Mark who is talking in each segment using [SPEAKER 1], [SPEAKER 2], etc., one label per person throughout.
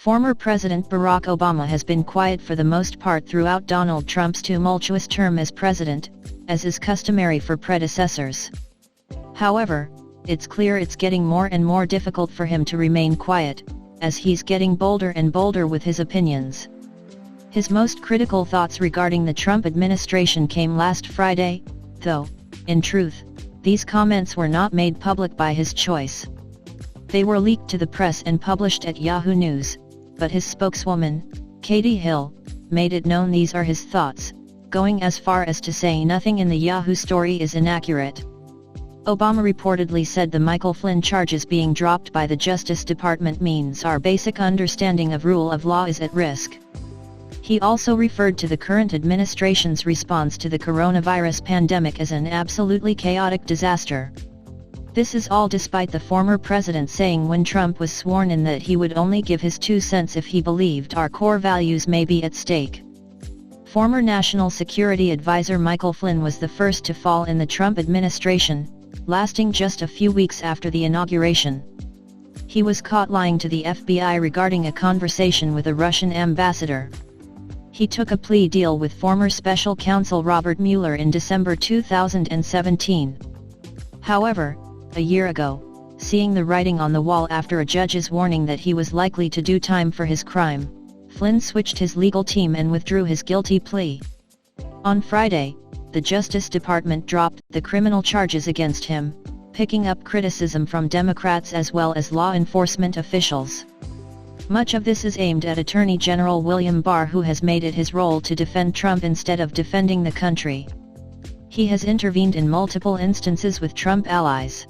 [SPEAKER 1] Former President Barack Obama has been quiet for the most part throughout Donald Trump's tumultuous term as president, as is customary for predecessors. However, it's clear it's getting more and more difficult for him to remain quiet, as he's getting bolder and bolder with his opinions. His most critical thoughts regarding the Trump administration came last Friday, though, in truth, these comments were not made public by his choice. They were leaked to the press and published at Yahoo News, but his spokeswoman, Katie Hill, made it known these are his thoughts, going as far as to say nothing in the Yahoo story is inaccurate. Obama reportedly said the Michael Flynn charges being dropped by the Justice Department means our basic understanding of rule of law is at risk. He also referred to the current administration's response to the coronavirus pandemic as an absolutely chaotic disaster. This is all despite the former president saying when Trump was sworn in that he would only give his 2 cents if he believed our core values may be at stake. Former National Security Advisor Michael Flynn was the first to fall in the Trump administration, lasting just a few weeks after the inauguration. He was caught lying to the FBI regarding a conversation with a Russian ambassador. He took a plea deal with former special counsel Robert Mueller in December 2017. However, a year ago, seeing the writing on the wall after a judge's warning that he was likely to do time for his crime, Flynn switched his legal team and withdrew his guilty plea. On Friday, the Justice Department dropped the criminal charges against him, picking up criticism from Democrats as well as law enforcement officials. Much of this is aimed at Attorney General William Barr, who has made it his role to defend Trump instead of defending the country. He has intervened in multiple instances with Trump allies.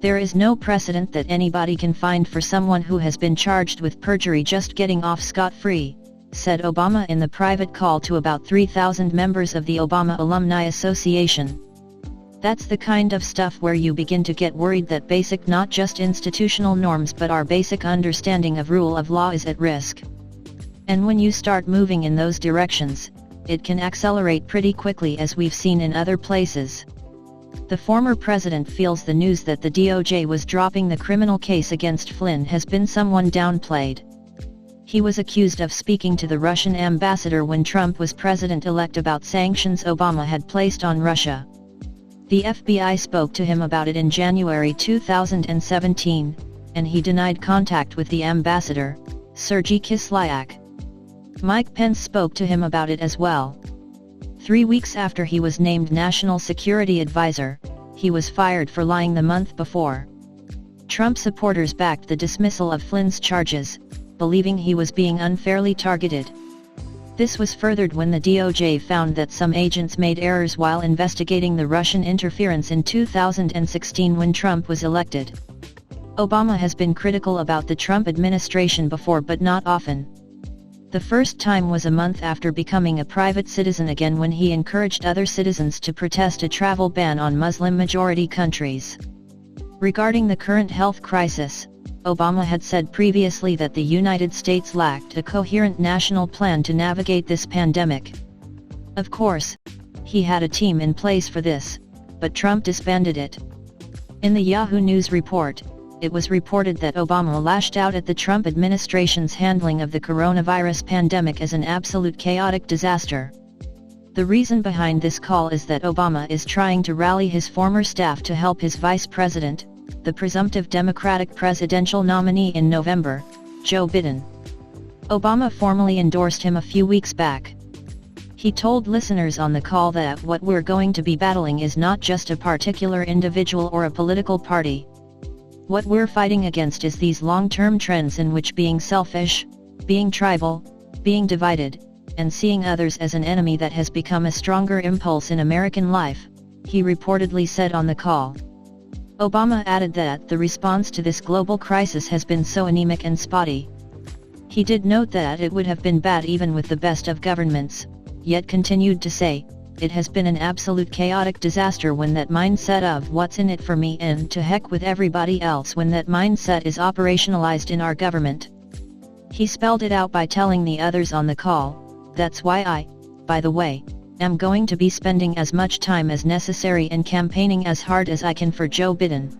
[SPEAKER 1] There is no precedent that anybody can find for someone who has been charged with perjury just getting off scot-free, said Obama in the private call to about 3,000 members of the Obama Alumni Association. That's the kind of stuff where you begin to get worried that basic not just institutional norms but our basic understanding of rule of law is at risk. And when you start moving in those directions, it can accelerate pretty quickly, as we've seen in other places. The former president feels the news that the DOJ was dropping the criminal case against Flynn has been somewhat downplayed. He was accused of speaking to the Russian ambassador when Trump was president-elect about sanctions Obama had placed on Russia. The FBI spoke to him about it in January 2017, and he denied contact with the ambassador, Sergei Kislyak. Mike Pence spoke to him about it as well. 3 weeks after he was named National Security Advisor, he was fired for lying the month before. Trump supporters backed the dismissal of Flynn's charges, believing he was being unfairly targeted. This was furthered when the DOJ found that some agents made errors while investigating the Russian interference in 2016 when Trump was elected. Obama has been critical about the Trump administration before, but not often. The first time was a month after becoming a private citizen again, when he encouraged other citizens to protest a travel ban on Muslim-majority countries. Regarding the current health crisis, Obama had said previously that the United States lacked a coherent national plan to navigate this pandemic. Of course, he had a team in place for this, but Trump disbanded it. In the Yahoo News report, it was reported that Obama lashed out at the Trump administration's handling of the coronavirus pandemic as an absolute chaotic disaster. The reason behind this call is that Obama is trying to rally his former staff to help his vice president, the presumptive Democratic presidential nominee in November, Joe Biden. Obama formally endorsed him a few weeks back. He told listeners on the call that what we're going to be battling is not just a particular individual or a political party. What we're fighting against is these long-term trends in which being selfish, being tribal, being divided, and seeing others as an enemy that has become a stronger impulse in American life, he reportedly said on the call. Obama added that the response to this global crisis has been so anemic and spotty. He did note that it would have been bad even with the best of governments, yet continued to say, it has been an absolute chaotic disaster when that mindset of what's in it for me and to heck with everybody else, when that mindset is operationalized in our government. He spelled it out by telling the others on the call, that's why I, by the way, am going to be spending as much time as necessary and campaigning as hard as I can for Joe Biden.